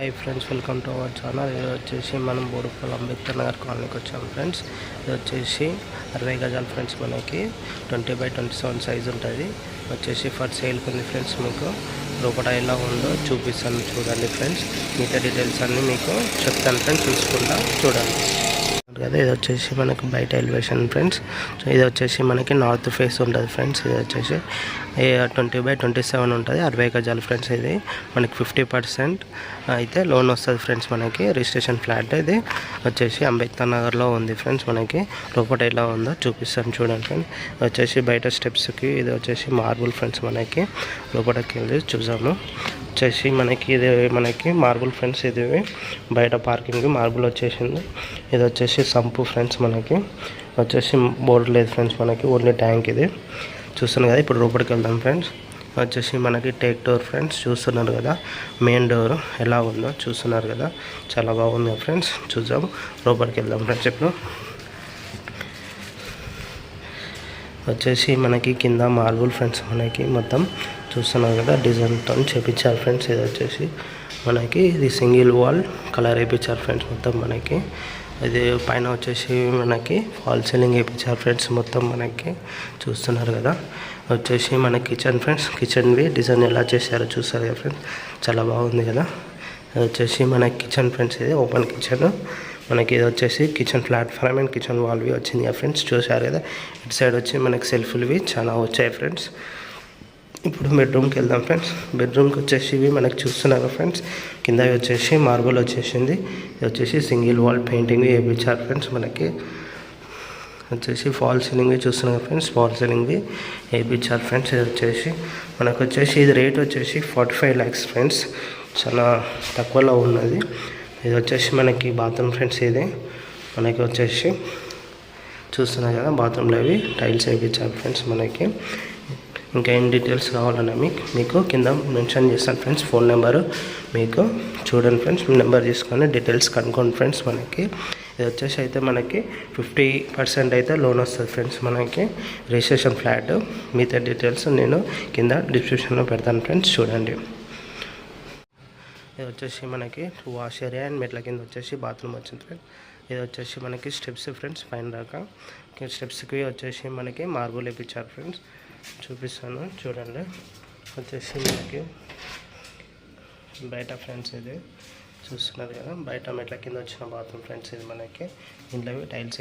Hi friends, welcome to our channel. ఇది వచ్చేసి మనం బోడుపల్లి అంబేద్కర్ నగర్ కాలనీకి వచ్చాము ఫ్రెండ్స్. ఇది వచ్చేసి 60 గజాలు ఫ్రెండ్స్. మనకి 20x27 సైజ్ ఉంటుంది. వచ్చేసి ఫర్ సేల్కి ఉంది ఫ్రెండ్స్. మీకు లోపల ఎలా ఉందో చూపిస్తాను, చూడండి ఫ్రెండ్స్. మిగతా డీటెయిల్స్ అన్నీ మీకు చెప్తాను ఫ్రెండ్స్, చూసుకుంటా చూడండి కదా. ఇది వచ్చేసి మనకి బయట ఎలివేషన్ ఫ్రెండ్స్. సో ఇది వచ్చేసి మనకి నార్త్ ఫేస్ ఉంటుంది ఫ్రెండ్స్. ఇది వచ్చేసి 20x27 ఉంటుంది, 60 గజాలు ఫ్రెండ్స్. ఇది మనకి 50% అయితే లోన్ వస్తుంది ఫ్రెండ్స్. మనకి రిజిస్ట్రేషన్ ఫ్లాట్ ఇది వచ్చేసి అంబేద్కర్ నగర్లో ఉంది ఫ్రెండ్స్. మనకి లోపల ఎలా ఉందో చూపిస్తాను చూడండి ఫ్రెండ్స్. వచ్చేసి బయట స్టెప్స్కి ఇది వచ్చేసి మార్బుల్ ఫ్రెండ్స్. మనకి లోపలికి వెళ్ళి చూసాము. వచ్చేసి మనకి ఇది మనకి మార్బుల్ ఫ్రెండ్స్. ఇది బయట పార్కింగ్ మార్బుల్ వచ్చేసింది. ఇది వచ్చేసి సంపు ఫ్రెండ్స్. మనకి వచ్చేసి బోర్డు లేదు ఫ్రెండ్స్. మనకి ఓన్లీ ట్యాంక్ ఇది చూస్తున్నారు కదా. ఇప్పుడు లోపలికి వెళ్దాం ఫ్రెండ్స్. వచ్చేసి మనకి టేక్ డోర్ ఫ్రెండ్స్. చూస్తున్నారు కదా, మెయిన్ డోర్ ఎలా ఉందో చూస్తున్నారు కదా, చాలా బాగుంది ఫ్రెండ్స్. చూద్దాం, లోపలికి వెళ్దాం ఫ్రెండ్స్. ఇప్పుడు వచ్చేసి మనకి కింద మార్బుల్ ఫ్రెండ్స్. మనకి మొత్తం చూస్తున్నారు కదా, డిజైన్తో చేపించారు ఫ్రెండ్స్. ఇది వచ్చేసి మనకి ఇది సింగిల్ వాల్ కలర్ వేయించారు ఫ్రెండ్స్. మొత్తం మనకి ఇది పైన వచ్చేసి మనకి ఫాల్ సీలింగ్ వేయించారు ఫ్రెండ్స్. మొత్తం మనకి చూస్తున్నారు కదా. వచ్చేసి మన కిచెన్ ఫ్రెండ్స్. కిచెన్వి డిజైన్ ఎలా చేశారో చూస్తారు కదా ఫ్రెండ్స్, చాలా బాగుంది కదా. ఇది వచ్చేసి మన కిచెన్ ఫ్రెండ్స్. ఇది ఓపెన్ కిచెన్ మనకి. ఇది వచ్చేసి కిచెన్ ప్లాట్ఫామ్ అండ్ కిచెన్ వాల్వి వచ్చింది కదా ఫ్రెండ్స్, చూసారు కదా. ఇటు సైడ్ వచ్చి మనకి సెల్ఫ్లువి చాలా వచ్చాయి ఫ్రెండ్స్. ఇప్పుడు బెడ్రూమ్కి వెళ్దాం ఫ్రెండ్స్. బెడ్రూమ్కి వచ్చేసి ఇవి మనకి చూస్తున్నారు ఫ్రెండ్స్. కింద వచ్చేసి మార్బుల్ వచ్చేసింది. ఇది వచ్చేసి సింగిల్ వాల్ పెయింటింగ్ వేయించారు ఫ్రెండ్స్. మనకి వచ్చేసి ఫాల్ సీలింగ్ చూస్తున్నారు ఫ్రెండ్స్. ఫాల్ సీలింగ్ వేయించారు ఫ్రెండ్స్. ఇది వచ్చేసి మనకు వచ్చేసి ఇది రేట్ వచ్చేసి 45 lakhs ఫ్రెండ్స్, చాలా తక్కువలో ఉన్నది. ఇది వచ్చేసి మనకి బాత్రూమ్ ఫ్రెండ్స్. ఇది మనకి వచ్చేసి చూస్తున్నారు కదా, బాత్రూంలో అవి టైల్స్ వేయించారు ఫ్రెండ్స్. మనకి ఇంకా ఏం డీటెయిల్స్ కావాలన్నా మీకు కింద మెన్షన్ చేస్తాను ఫ్రెండ్స్. ఫోన్ నెంబరు మీకు చూడండి ఫ్రెండ్స్, నెంబర్ తీసుకొని డీటెయిల్స్ కనుక్కోండి ఫ్రెండ్స్. మనకి ఇది వచ్చేసి అయితే మనకి 50% అయితే లోన్ వస్తుంది ఫ్రెండ్స్. మనకి రిజిస్ట్రేషన్ ఫ్లాట్. మిగతా డీటెయిల్స్ నేను కింద డిస్క్రిప్షన్లో పెడతాను ఫ్రెండ్స్, చూడండి. ఇది వచ్చేసి మనకి వాష్ ఏరియా అండ్ మెట్ల కింద వచ్చేసి బాత్రూమ్ వచ్చింది ఫ్రెండ్స్. ఇది వచ్చేసి మనకి స్టెప్స్ ఫ్రెండ్స్. పైన దాకా స్టెప్స్కి వచ్చేసి మనకి మార్బుల్ వేయించారు ఫ్రెండ్స్. చూపిస్తాను చూడండి. వచ్చేసి మనకి బయట ఫ్రెండ్స్. ఇది చూస్తున్నారు కదా, బయట మెట్ల కింద వచ్చిన బాత్రూమ్ ఫ్రెండ్స్. ఇది మనకి ఇంట్లో టైల్స్